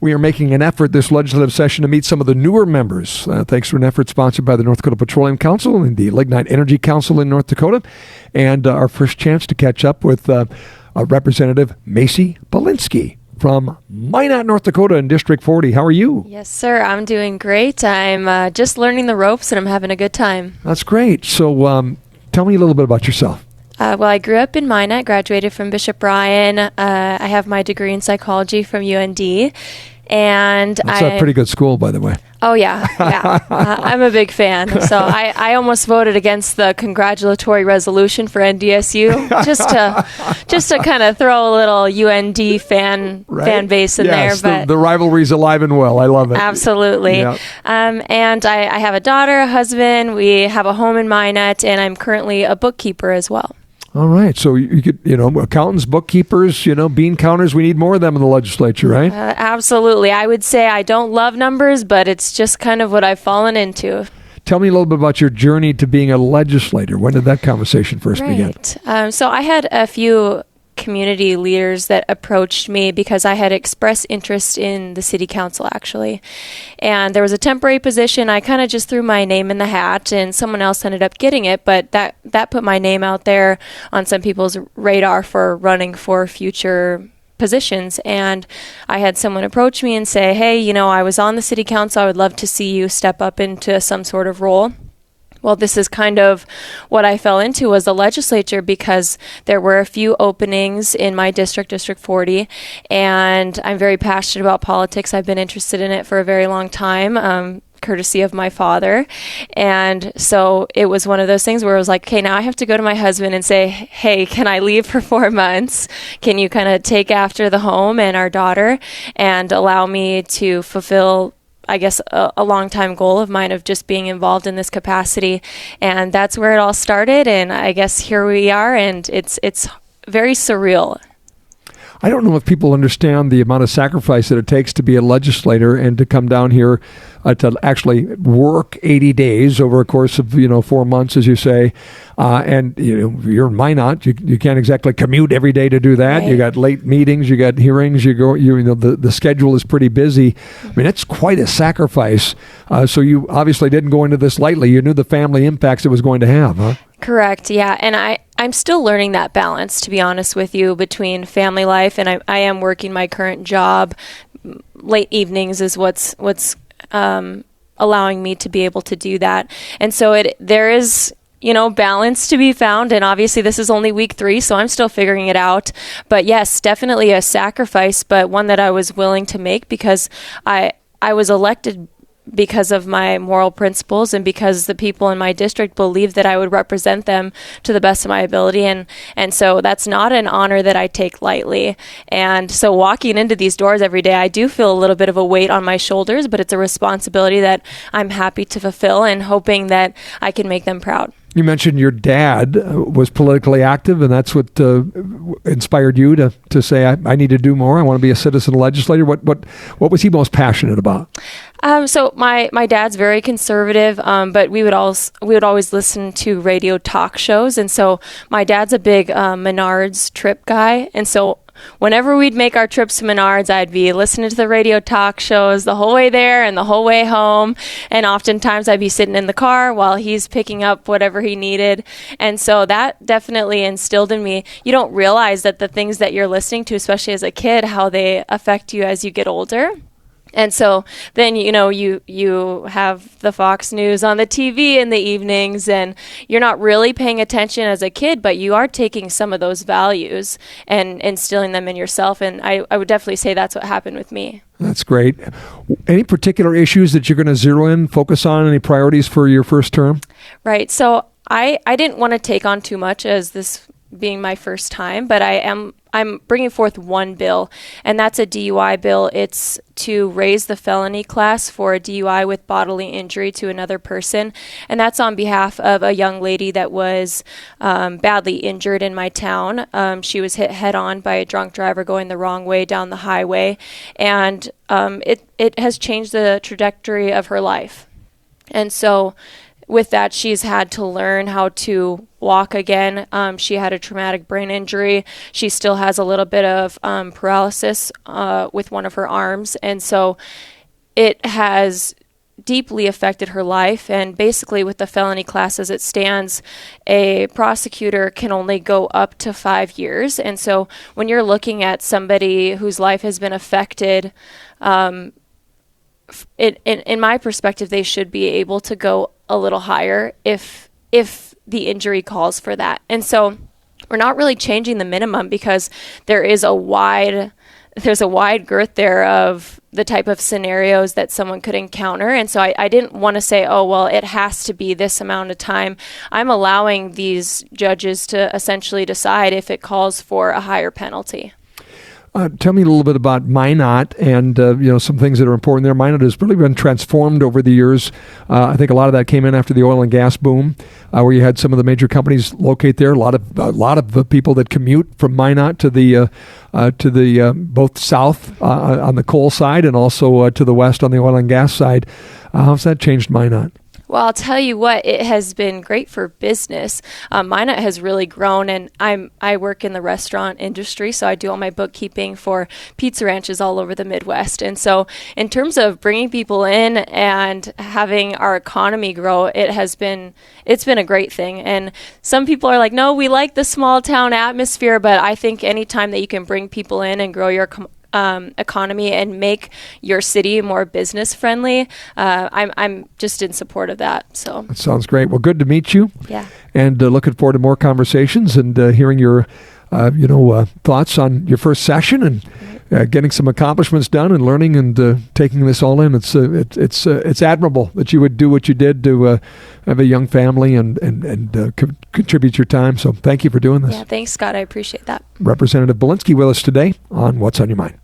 We are making an effort this legislative session to meet some of the newer members, thanks to an effort sponsored by the North Dakota Petroleum Council and the Lignite Energy Council in North Dakota. And our first chance to catch up with Representative Macy Bolinske from Minot, North Dakota in District 40. How are you? Yes, sir. I'm doing great. I'm just learning the ropes and I'm having a good time. That's great. So tell me a little bit about yourself. Well, I grew up in Minot, graduated from Bishop Bryan. I have my degree in psychology from UND. And That's a pretty good school, by the way. Oh, yeah. I'm a big fan. So I almost voted against the congratulatory resolution for NDSU just to kind of throw a little UND fan base in there. But the rivalry's alive and well. I love it. Absolutely. Yep. And I have a daughter, a husband. We have a home in Minot, and I'm currently a bookkeeper as well. All right. So you could, accountants, bookkeepers, bean counters, we need more of them in the legislature, right? Absolutely. I would say I don't love numbers, but it's just kind of what I've fallen into. Tell me a little bit about your journey to being a legislator. When did that conversation first begin? So I had a few community leaders that approached me because I had expressed interest in the city council, actually. And there was a temporary position. I kind of just threw my name in the hat and someone else ended up getting it, but that put my name out there on some people's radar for running for future positions. And I had someone approach me and say, hey, I was on the city council. I would love to see you step up into some sort of role. Well, this is kind of what I fell into, was the legislature, because there were a few openings in my district, District 40, and I'm very passionate about politics. I've been interested in it for a very long time, courtesy of my father. And so it was one of those things where I was like, okay, now I have to go to my husband and say, hey, can I leave for 4 months? Can you kind of take after the home and our daughter and allow me to fulfill, I guess, a long-time goal of mine of just being involved in this capacity? And that's where it all started. And I guess here we are, and it's very surreal. I don't know if people understand the amount of sacrifice that it takes to be a legislator and to come down here to actually work 80 days over a course of 4 months, as you say, and you're in Minot. You can't exactly commute every day to do that. Right. You got late meetings, you got hearings. The schedule is pretty busy. I mean, it's quite a sacrifice. So you obviously didn't go into this lightly. You knew the family impacts it was going to have, huh? Correct. Yeah. And I'm still learning that balance, to be honest with you, between family life and I am working my current job. Late evenings is what's allowing me to be able to do that. And so there is, balance to be found. And obviously this is only week 3, so I'm still figuring it out. But yes, definitely a sacrifice, but one that I was willing to make because I was elected because of my moral principles and because the people in my district believed that I would represent them to the best of my ability. And so that's not an honor that I take lightly. And so walking into these doors every day, I do feel a little bit of a weight on my shoulders, but it's a responsibility that I'm happy to fulfill and hoping that I can make them proud. You mentioned your dad was politically active, and that's what inspired you to say, I need to do more. I want to be a citizen legislator. What was he most passionate about? So my dad's very conservative, but we would always listen to radio talk shows, and so my dad's a big Menards trip guy, and so whenever we'd make our trips to Menards, I'd be listening to the radio talk shows the whole way there and the whole way home. And oftentimes I'd be sitting in the car while he's picking up whatever he needed. And so that definitely instilled in me. You don't realize that the things that you're listening to, especially as a kid, how they affect you as you get older. And so then, you have the Fox News on the TV in the evenings, and you're not really paying attention as a kid, but you are taking some of those values and instilling them in yourself. And I would definitely say that's what happened with me. That's great. Any particular issues that you're going to zero in, focus on, any priorities for your first term? Right. So I didn't want to take on too much as this being my first time, but I'm bringing forth one bill, and that's a DUI bill. It's to raise the felony class for a DUI with bodily injury to another person, and that's on behalf of a young lady that was badly injured in my town. She was hit head-on by a drunk driver going the wrong way down the highway, and it has changed the trajectory of her life. And so with that, she's had to learn how to walk again. She had a traumatic brain injury. She still has a little bit of paralysis with one of her arms. And so it has deeply affected her life. And basically with the felony class as it stands, a prosecutor can only go up to 5 years. And so when you're looking at somebody whose life has been affected, in my perspective, they should be able to go a little higher if the injury calls for that. And so we're not really changing the minimum because there's a wide girth there of the type of scenarios that someone could encounter. And so I didn't want to say, oh, well, it has to be this amount of time. I'm allowing these judges to essentially decide if it calls for a higher penalty. Tell me a little bit about Minot and some things that are important there. Minot has really been transformed over the years. I think a lot of that came in after the oil and gas boom, where you had some of the major companies locate there. A lot of the people that commute from Minot to the both south on the coal side and also to the west on the oil and gas side. How's that changed Minot? Well, I'll tell you what, it has been great for business. Minot has really grown, and I work in the restaurant industry, so I do all my bookkeeping for pizza ranches all over the Midwest. And so in terms of bringing people in and having our economy grow, it's been a great thing. And some people are like, no, we like the small town atmosphere, but I think anytime that you can bring people in and grow your economy and make your city more business friendly, I'm just in support of that. So that sounds great. Well, good to meet you. Yeah. And looking forward to more conversations and hearing your thoughts on your first session and getting some accomplishments done and learning and taking this all in. It's admirable that you would do what you did to have a young family and contribute your time. So thank you for doing this. Yeah, thanks, Scott. I appreciate that. Representative Bolinske with us today on What's on Your Mind.